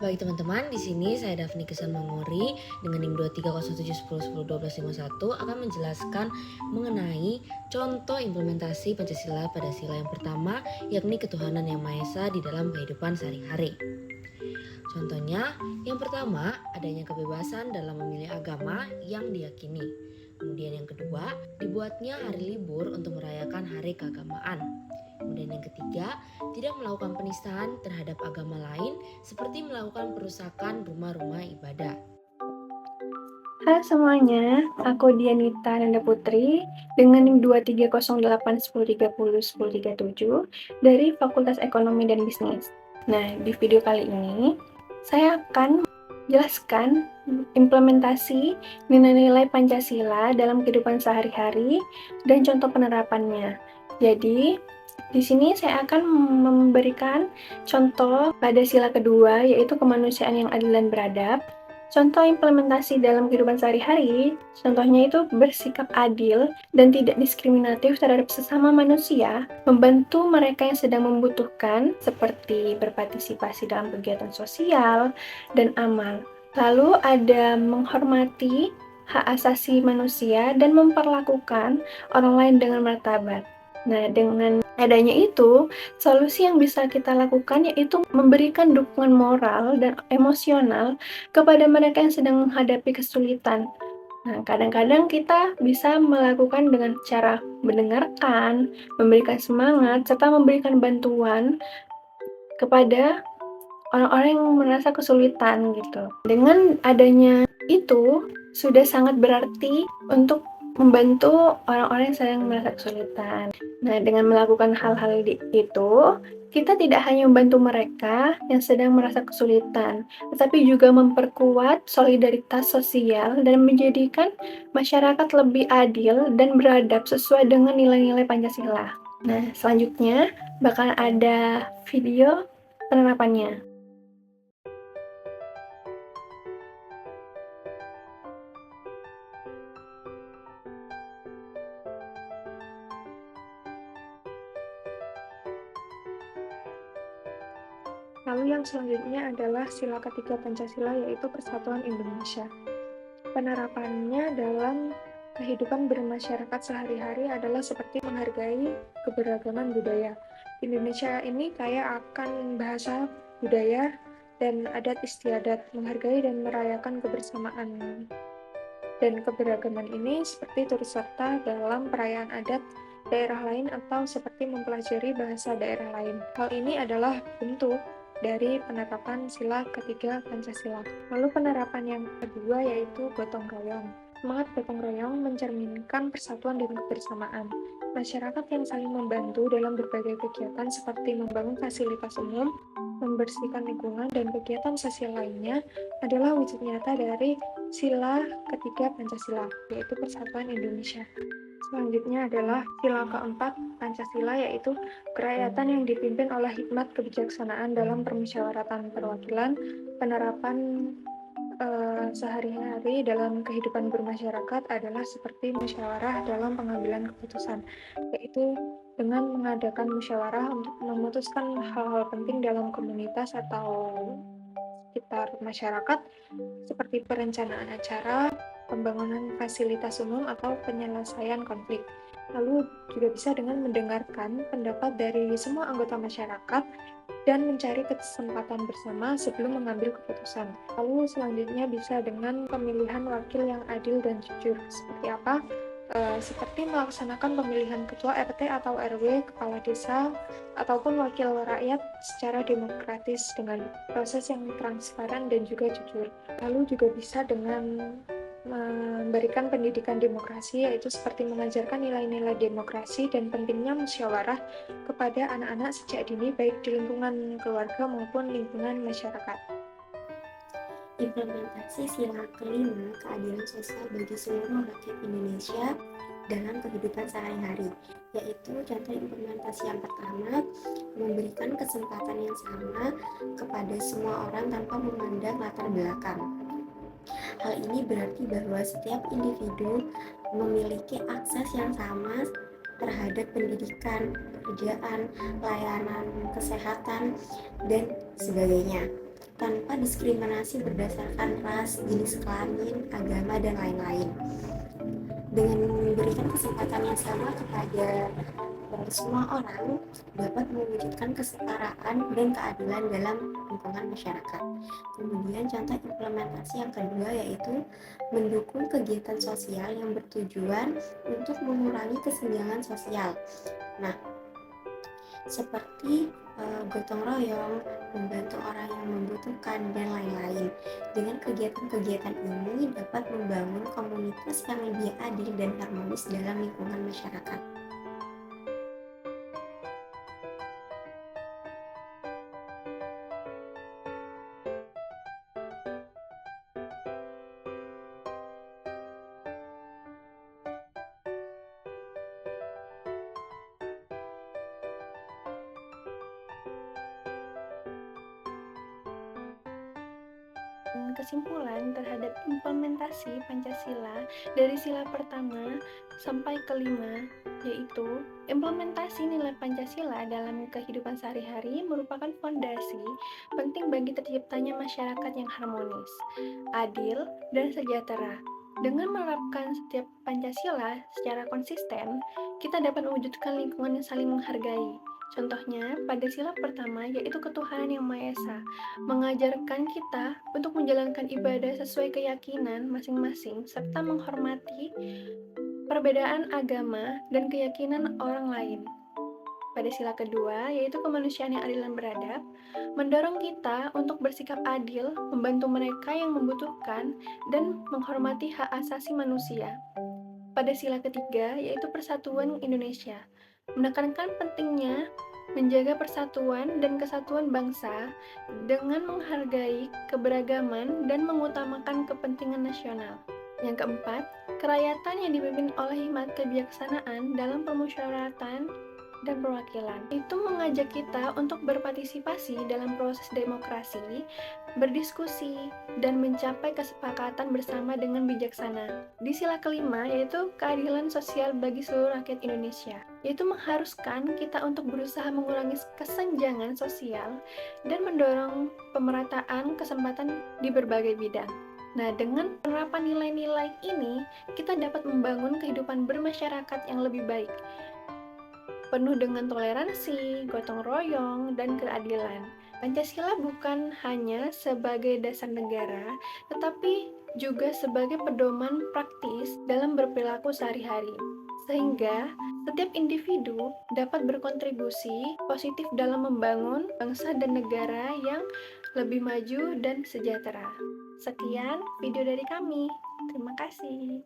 Baik teman-teman, di sini saya Daphne Kesan Mangori dengan NIM 230710101251 akan menjelaskan mengenai contoh implementasi Pancasila pada sila yang pertama, yakni ketuhanan yang Maha Esa di dalam kehidupan sehari-hari. Contohnya, yang pertama, adanya kebebasan dalam memilih agama yang diyakini. Kemudian yang kedua, dibuatnya hari libur untuk merayakan hari keagamaan. Kemudian yang ketiga, tidak melakukan penistaan terhadap agama lain seperti melakukan perusakan rumah-rumah ibadah. Halo semuanya, aku Dianita Nanda Putri dengan NIM 230810301037 dari Fakultas Ekonomi dan Bisnis. Nah, di video kali ini saya akan jelaskan implementasi nilai-nilai Pancasila dalam kehidupan sehari-hari dan contoh penerapannya. Jadi, di sini saya akan memberikan contoh pada sila kedua, yaitu kemanusiaan yang adil dan beradab. Contoh implementasi dalam kehidupan sehari-hari, contohnya itu bersikap adil dan tidak diskriminatif terhadap sesama manusia, membantu mereka yang sedang membutuhkan, seperti berpartisipasi dalam kegiatan sosial dan amal. Lalu ada menghormati hak asasi manusia dan memperlakukan orang lain dengan martabat. Nah, dengan adanya itu, solusi yang bisa kita lakukan yaitu memberikan dukungan moral dan emosional kepada mereka yang sedang menghadapi kesulitan. Nah, kadang-kadang kita bisa melakukan dengan cara mendengarkan, memberikan semangat, serta memberikan bantuan kepada orang-orang yang merasa kesulitan gitu. Dengan adanya itu, sudah sangat berarti untuk membantu orang-orang yang sedang merasa kesulitan. Nah, dengan melakukan hal-hal itu, kita tidak hanya membantu mereka yang sedang merasa kesulitan, tetapi juga memperkuat solidaritas sosial dan menjadikan masyarakat lebih adil dan beradab sesuai dengan nilai-nilai Pancasila. Nah, selanjutnya bakal ada video penerapannya. Lalu yang selanjutnya adalah sila ketiga Pancasila, yaitu Persatuan Indonesia. Penerapannya dalam kehidupan bermasyarakat sehari-hari adalah seperti menghargai keberagaman budaya. Indonesia ini kaya akan bahasa, budaya, dan adat istiadat, menghargai dan merayakan kebersamaan. Dan keberagaman ini seperti turut serta dalam perayaan adat daerah lain atau seperti mempelajari bahasa daerah lain. Hal ini adalah bentuk dari penerapan sila ketiga Pancasila. Lalu penerapan yang kedua yaitu gotong royong. Semangat gotong royong mencerminkan persatuan dan kebersamaan. Masyarakat yang saling membantu dalam berbagai kegiatan seperti membangun fasilitas umum, membersihkan lingkungan, dan kegiatan sosial lainnya adalah wujud nyata dari sila ketiga Pancasila, yaitu Persatuan Indonesia. Selanjutnya adalah sila keempat Pancasila, yaitu kerakyatan yang dipimpin oleh hikmat kebijaksanaan dalam permusyawaratan perwakilan. Penerapan sehari-hari dalam kehidupan bermasyarakat adalah seperti musyawarah dalam pengambilan keputusan, yaitu dengan mengadakan musyawarah untuk memutuskan hal-hal penting dalam komunitas atau sekitar masyarakat, seperti perencanaan acara, pembangunan fasilitas umum, atau penyelesaian konflik. Lalu juga bisa dengan mendengarkan pendapat dari semua anggota masyarakat dan mencari kesempatan bersama sebelum mengambil keputusan. Lalu selanjutnya bisa dengan pemilihan wakil yang adil dan jujur. Seperti apa? Seperti melaksanakan pemilihan ketua RT atau RW, kepala desa, ataupun wakil rakyat secara demokratis dengan proses yang transparan dan juga jujur. Lalu juga bisa dengan memberikan pendidikan demokrasi, yaitu seperti mengajarkan nilai-nilai demokrasi dan pentingnya musyawarah kepada anak-anak sejak dini, baik di lingkungan keluarga maupun lingkungan masyarakat. Implementasi sila kelima, keadilan sosial bagi seluruh rakyat Indonesia dalam kehidupan sehari-hari, yaitu contoh implementasi yang pertama, memberikan kesempatan yang sama kepada semua orang tanpa memandang latar belakang. Hal ini berarti bahwa setiap individu memiliki akses yang sama terhadap pendidikan, pekerjaan, layanan kesehatan, dan sebagainya. tanpa diskriminasi berdasarkan ras, jenis kelamin, agama, dan lain-lain. Dengan memberikan kesempatan yang sama kepada semua orang dapat mewujudkan kesetaraan dan keadilan dalam lingkungan masyarakat. Kemudian contoh implementasi yang kedua yaitu mendukung kegiatan sosial yang bertujuan untuk mengurangi kesenjangan sosial. Nah, seperti gotong royong, membantu orang yang membutuhkan, dan lain-lain. Dengan kegiatan-kegiatan ini dapat membangun komunitas yang lebih adil dan harmonis dalam lingkungan masyarakat. Kesimpulan terhadap implementasi Pancasila dari sila pertama sampai kelima, yaitu implementasi nilai Pancasila dalam kehidupan sehari-hari merupakan fondasi penting bagi terciptanya masyarakat yang harmonis, adil, dan sejahtera. Dengan menerapkan setiap Pancasila secara konsisten, kita dapat mewujudkan lingkungan yang saling menghargai. Contohnya, pada sila pertama yaitu ketuhanan yang Maha Esa, mengajarkan kita untuk menjalankan ibadah sesuai keyakinan masing-masing serta menghormati perbedaan agama dan keyakinan orang lain. Pada sila kedua, yaitu kemanusiaan yang adil dan beradab, mendorong kita untuk bersikap adil, membantu mereka yang membutuhkan, dan menghormati hak asasi manusia. Pada sila ketiga, yaitu persatuan Indonesia, menekankan pentingnya menjaga persatuan dan kesatuan bangsa dengan menghargai keberagaman dan mengutamakan kepentingan nasional. Yang keempat, kerakyatan yang dipimpin oleh hikmat kebijaksanaan dalam permusyawaratan dan perwakilan. Itu mengajak kita untuk berpartisipasi dalam proses demokrasi, berdiskusi, dan mencapai kesepakatan bersama dengan bijaksana. Di sila kelima, yaitu keadilan sosial bagi seluruh rakyat Indonesia, yaitu mengharuskan kita untuk berusaha mengurangi kesenjangan sosial dan mendorong pemerataan kesempatan di berbagai bidang. Nah, dengan penerapan nilai-nilai ini, kita dapat membangun kehidupan bermasyarakat yang lebih baik, penuh dengan toleransi, gotong royong, dan keadilan. Pancasila bukan hanya sebagai dasar negara, tetapi juga sebagai pedoman praktis dalam berperilaku sehari-hari. Sehingga setiap individu dapat berkontribusi positif dalam membangun bangsa dan negara yang lebih maju dan sejahtera. Sekian video dari kami. Terima kasih.